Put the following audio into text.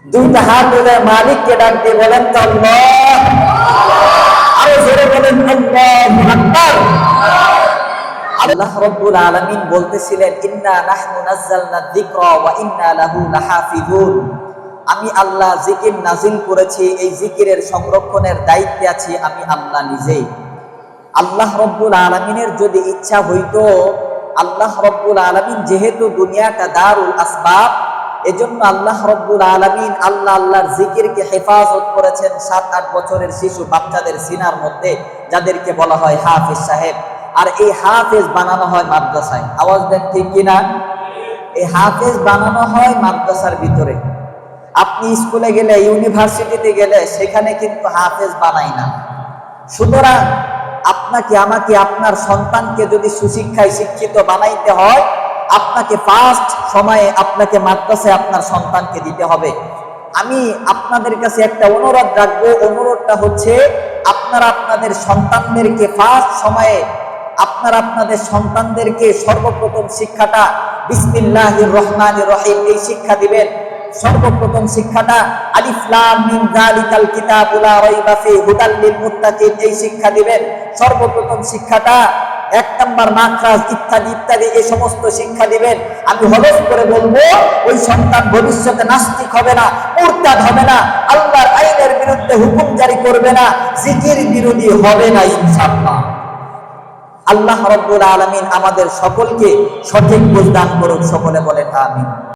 দুইটা হাত তুলে মালিককে ডাক দিয়ে বলেন তো আল্লাহ, আরো জোরে বলেন আল্লাহু আকবার। আল্লাহ রাব্বুল আলামিন বলতেছিলেন, ইন্না নাহনু নাযালনা যিকরা ওয়া ইন্না লাহু লাহাফিজুন। আমি আল্লাহ জিকির নাজিল করেছি, এই জিকিরের সংরক্ষণের দায়িত্বে আছি আমি আল্লাহ নিজেই। আল্লাহ রাব্বুল আলামিনের যদি ইচ্ছা হইতো, আল্লাহ রাব্বুল আলামিন যেহেতু দুনিয়াটা দারুল আসবাব, এজন্য আল্লাহ রাব্বুল আলামিন আল্লাহর জিকিরকে হেফাজত করেছেন 7-8 বছরের শিশু বাচ্চাদের সিনার মধ্যে, যাদেরকে বলা হয় হাফেজ সাহেব। আর এই হাফেজ বানানো হয় মাদ্রাসায়। আওয়াজ দেন ঠিক কিনা? এই হাফেজ বানানো হয় মাদ্রাসার ভিতরে। আপনি স্কুলে গেলে, ইউনিভার্সিটিতে গেলে সেখানে কিন্তু হাফেজ বানায় না। সুতরাং আপনাকে, আমাকে, আপনার সন্তানকে যদি সুশিক্ষায় শিক্ষিত বানাইতে হয়, আপনাকে ফার্স্ট সময়ে আপনাকে মাদ্রাসায় আপনার সন্তানকে দিতে হবে। আমি আপনাদের কাছে একটা অনুরোধ রাখবো, অনুরোধটা হচ্ছে আপনারা আপনাদের সন্তানদেরকে ফার্স্ট সময়ে আপনাদের সন্তানদেরকে সর্বপ্রথম শিক্ষাটা বিসমিল্লাহির রহমানির রহিম এই শিক্ষা দিবেন। সর্বপ্রথম শিক্ষাটা আলিফ লাম মিম যালিকাল কিতাবু লা রাইবা ফীহি হুদাল লিল মুত্তাকিন এই শিক্ষা দিবেন। সর্বপ্রথম শিক্ষাটা 1 নাম্বার মাখরাজ ইত্যাদি ইত্যাদি এই সমস্ত শিক্ষা দিবেন। আমি হলফ করে বলবো, ওই সন্তান ভবিষ্যতে নাস্তিক হবে না, মুরতাদ হবে না, আল্লাহর আইনের বিরুদ্ধে হুকুম জারি করবে না, জিকির বিরোধী হবে না ইনশাআল্লাহ। আল্লাহ রাব্বুল আলামিন আমাদের সকলকে সঠিক বুঝ দান করুন। সকলে বলেন আমিন।